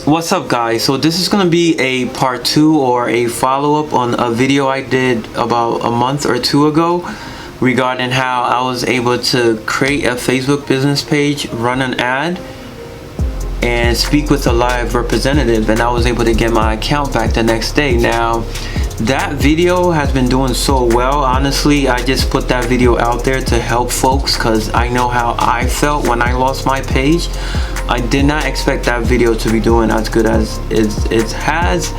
What's up guys, so this is going to be a part 2 or a follow-up on a video I did about a month or two ago regarding how I was able to create a Facebook business page, run an ad, and speak with a live representative, and I was able to get my account back the next day. Now that video has been doing so well. Honestly, I just put that video out there to help folks because I know how I felt when I lost my page. I did not expect that video to be doing as good as it has,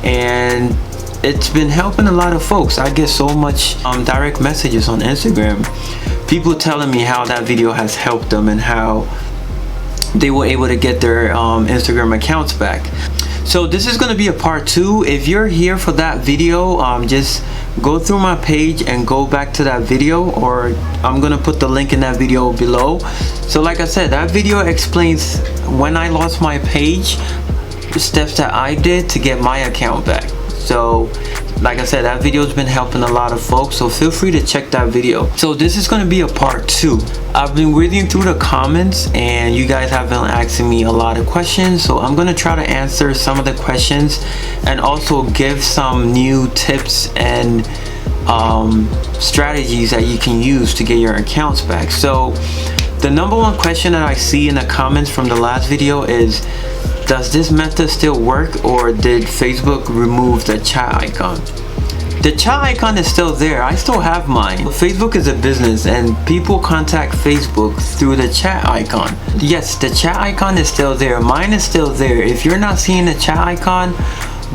and it's been helping a lot of folks. I get so much direct messages on Instagram, people telling me how that video has helped them and how they were able to get their Instagram accounts back. So this is going to be a part 2. If you're here for that video, just go through my page and go back to that video, or I'm going to put the link in that video below. So like I said, that video explains when I lost my page, the steps that I did to get my account back. So like I said, that video has been helping a lot of folks, so feel free to check that video. So this is going to be a part 2. I've been reading through the comments and you guys have been asking me a lot of questions, so I'm going to try to answer some of the questions and also give some new tips and strategies that you can use to get your accounts back. So the number one question that I see in the comments from the last video is, does this method still work, or did Facebook remove the chat icon? The chat icon is still there. I still have mine. Facebook is a business and people contact Facebook through the chat icon. Yes, the chat icon is still there. Mine is still there. If you're not seeing the chat icon,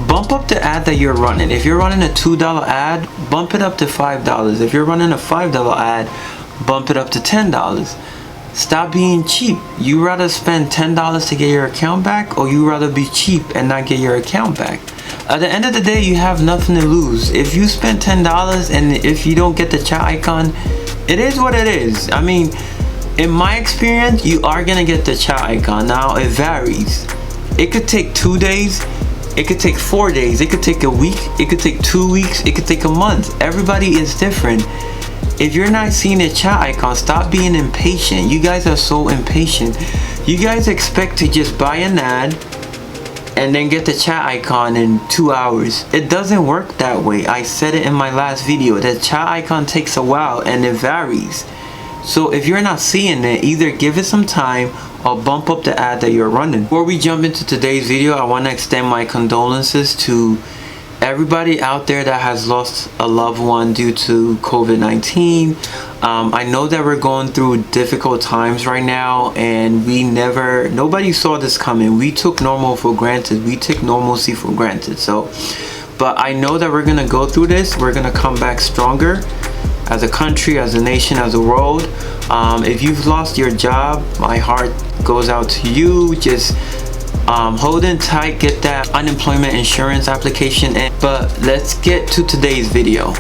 bump up the ad that you're running. If you're running a $2 ad, bump it up to $5. If you're running a $5 ad, bump it up to $10. Stop being cheap. You rather spend $10 to get your account back, or you rather be cheap and not get your account back? At the end of the day, you have nothing to lose. If you spend $10 and if you don't get the chat icon, it is what it is. I mean, in my experience, you are gonna get the chat icon. Now it varies. It could take 2 days, it could take 4 days, it could take a week, it could take 2 weeks, it could take a month. Everybody is different. If you're not seeing the chat icon, stop being impatient. You guys are so impatient. You guys expect to just buy an ad and then get the chat icon in 2 hours. It doesn't work that way. I said it in my last video. The chat icon takes a while and it varies. So if you're not seeing it, either give it some time or bump up the ad that you're running. Before we jump into today's video, I want to extend my condolences to everybody out there that has lost a loved one due to COVID-19. I know that we're going through difficult times right now, and nobody saw this coming. We took normal for granted. We took normalcy for granted. But I know that we're gonna go through this. We're gonna come back stronger as a country, as a nation, as a world. If you've lost your job, my heart goes out to you. Just hold in tight, get that unemployment insurance application in. But let's get to today's video.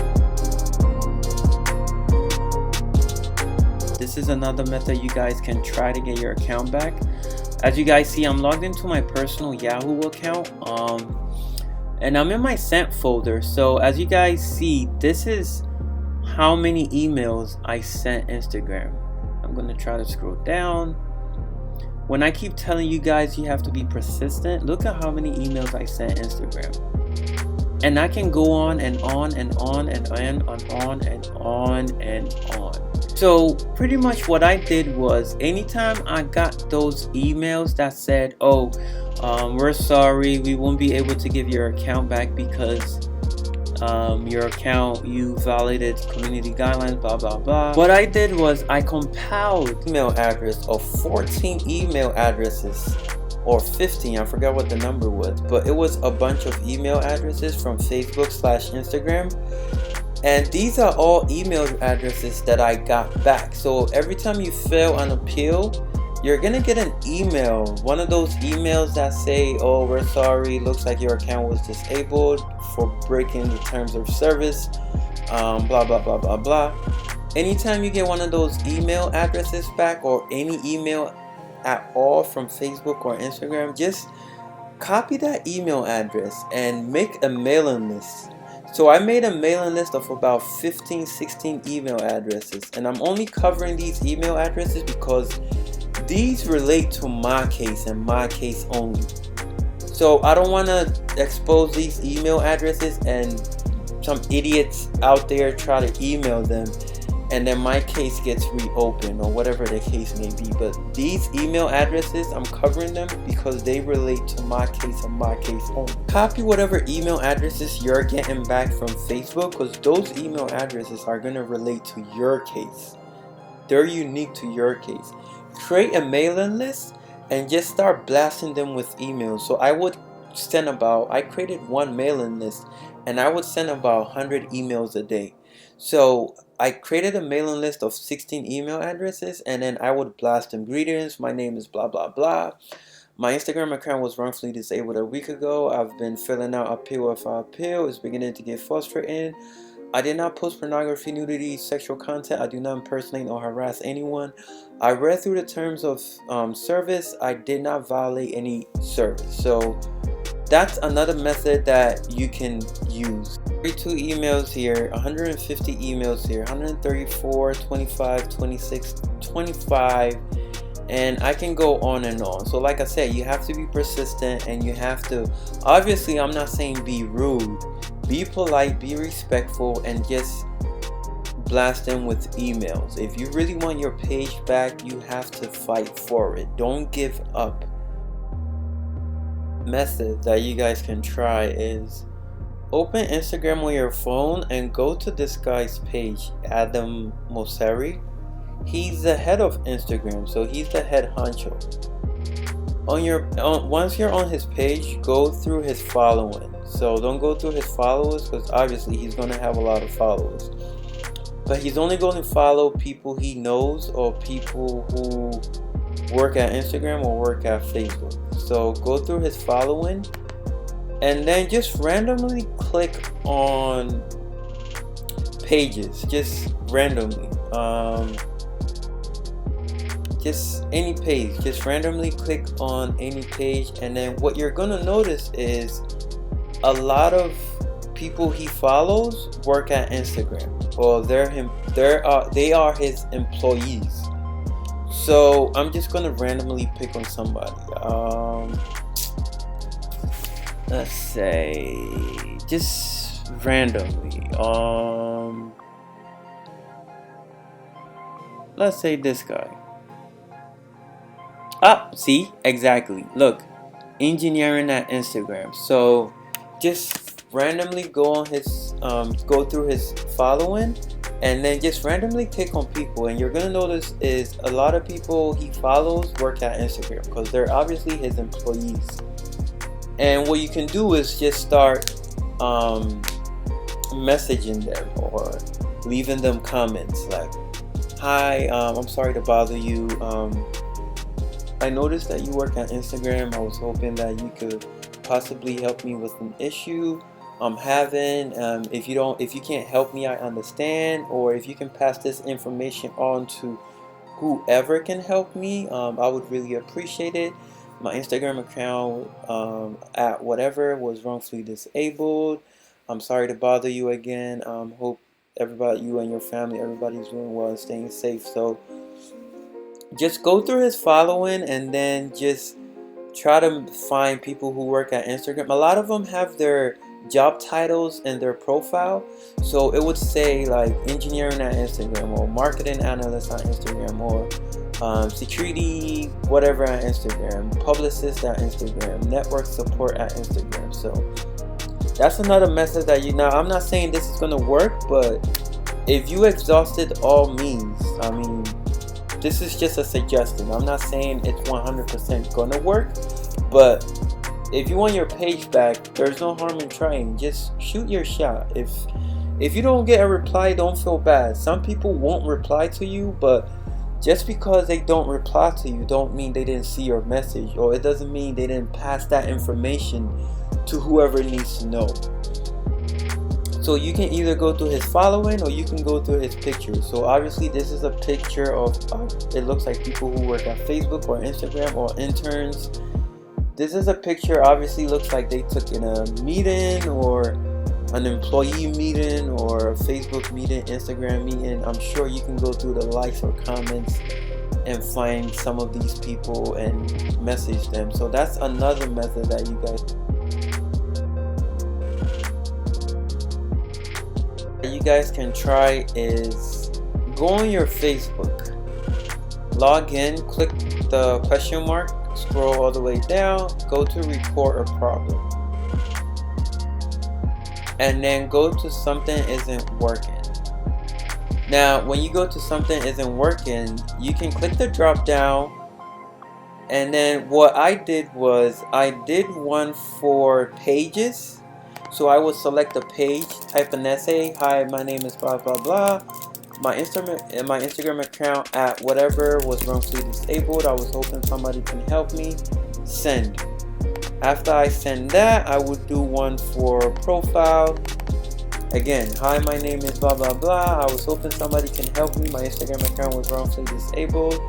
This is another method you guys can try to get your account back. As you guys see, I'm logged into my personal Yahoo account, and I'm in my sent folder. So as you guys see, this is how many emails I sent Instagram. I'm gonna try to scroll down. When I keep telling you guys you have to be persistent, look at how many emails I sent Instagram. And I can go on and on and on and on and on and on and on. So pretty much what I did was, anytime I got those emails that said, oh, we're sorry, we won't be able to give your account back because your account, you violated community guidelines, blah blah blah. What I did was I compiled email address of 14 email addresses, or 15, I forgot what the number was, but it was a bunch of email addresses from Facebook/Instagram, and these are all email addresses that I got back. So every time you fail an appeal, you're gonna get an email, one of those emails that say, oh, we're sorry, looks like your account was disabled for breaking the terms of service, blah blah blah blah blah. Anytime you get one of those email addresses back, or any email at all from Facebook or Instagram, just copy that email address and make a mailing list. So I made a mailing list of about 15-16 email addresses, and I'm only covering these email addresses because these relate to my case and my case only. So I don't want to expose these email addresses and some idiots out there try to email them, and then my case gets reopened or whatever the case may be. But these email addresses, I'm covering them because they relate to my case and my case only. Copy whatever email addresses you're getting back from Facebook, because those email addresses are going to relate to your case. They're unique to your case. Create a mailing list and just start blasting them with emails. So I created one mailing list and I would send about 100 emails a day. So I created a mailing list of 16 email addresses, and then I would blast them. Greetings, my name is blah blah blah. My Instagram account was wrongfully disabled a week ago. I've been filling out appeal after appeal. It's beginning to get frustrating. I did not post pornography, nudity, sexual content. I do not impersonate or harass anyone. I read through the terms of service. I did not violate any service. So that's another method that you can use. 32 emails here, 150 emails here, 134, 25, 26, 25, and I can go on and on. So like I said, you have to be persistent, and you have to, obviously I'm not saying be rude, be polite, be respectful, and just blast them with emails. If you really want your page back, you have to fight for it. Don't give up. Method that you guys can try is open Instagram on your phone and go to this guy's page, Adam Mosseri. He's the head of Instagram, so he's the head honcho. Once you're on his page, go through his following. So don't go through his followers, because obviously he's gonna have a lot of followers, but he's only going to follow people he knows or people who work at Instagram or work at Facebook. So go through his following and then just randomly click on pages, just randomly, just any page, just randomly click on any page. And then what you're gonna notice is a lot of people he follows work at Instagram, or they are his employees. So I'm just gonna randomly pick on somebody. Let's say just randomly. Let's say this guy. See, exactly. Look, engineering at Instagram. So just randomly go through his following, and then just randomly click on people, and you're gonna notice is a lot of people he follows work at Instagram, because they're obviously his employees. And what you can do is just start messaging them or leaving them comments like, hi, I'm sorry to bother you, I noticed that you work at Instagram. I was hoping that you could possibly help me with an issue I'm having. If you can't help me, I understand. Or if you can pass this information on to whoever can help me, I would really appreciate it. My Instagram account at whatever was wrongfully disabled. I'm sorry to bother you again. Hope everybody, you and your family, everybody's doing well and staying safe. So just go through his following and then just try to find people who work at Instagram. A lot of them have their job titles in their profile, so it would say like engineering at Instagram, or marketing analyst at Instagram, or security whatever at Instagram, publicist at Instagram, network support at Instagram. So that's another method that I'm not saying this is gonna work, but if you exhausted all means, I mean, this is just a suggestion. I'm not saying it's 100% gonna work, but if you want your page back, there's no harm in trying. Just shoot your shot. If you don't get a reply, don't feel bad. Some people won't reply to you, but just because they don't reply to you don't mean they didn't see your message, or it doesn't mean they didn't pass that information to whoever needs to know. So you can either go through his following or you can go through his pictures. So obviously this is a picture of, it looks like people who work at Facebook or Instagram or interns. This is a picture, obviously looks like they took in a meeting or an employee meeting or a Facebook meeting, Instagram meeting. I'm sure you can go through the likes or comments and find some of these people and message them. So that's another method that you guys can try is go on your Facebook, log in, click the question mark, scroll all the way down, go to report a problem, and then go to something isn't working. Now when you go to something isn't working, you can click the drop down, and then what I did was I did one for pages. So I would select a page, type an essay, hi, my name is blah blah blah, my Instagram account at whatever was wrongfully disabled, I was hoping somebody can help me, send. After I send that, I would do one for profile. Again, hi, my name is blah blah blah, I was hoping somebody can help me, my Instagram account was wrongfully disabled.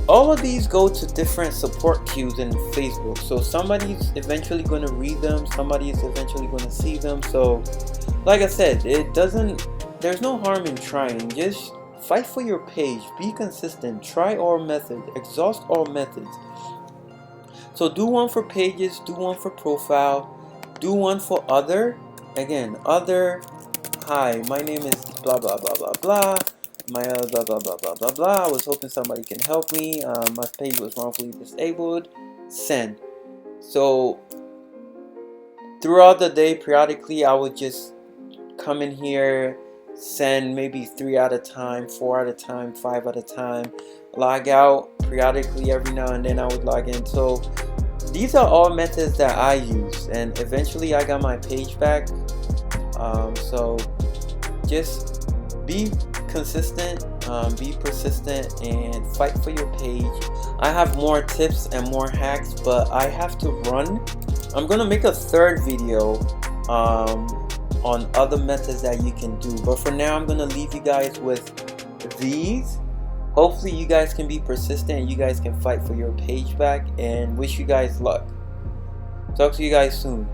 All of these go to different support queues in Facebook, so somebody's eventually going to read them, somebody is eventually going to see them. So like I said, there's no harm in trying. Just fight for your page, be consistent, try all methods, exhaust all methods. So do one for pages, do one for profile, do one for other. Again, other, hi, my name is blah blah blah blah blah, my blah blah blah blah blah blah, I was hoping somebody can help me, my page was wrongfully disabled, send. So throughout the day, periodically, I would just come in here, send maybe 3 at a time, 4 at a time, 5 at a time, log out periodically. Every now and then I would log in. So these are all methods that I use, and eventually I got my page back. So just be consistent, be persistent, and fight for your page. I have more tips and more hacks, but I have to run. I'm gonna make a third video on other methods that you can do, but for now I'm gonna leave you guys with these. Hopefully you guys can be persistent and you guys can fight for your page back, and wish you guys luck. Talk to you guys soon.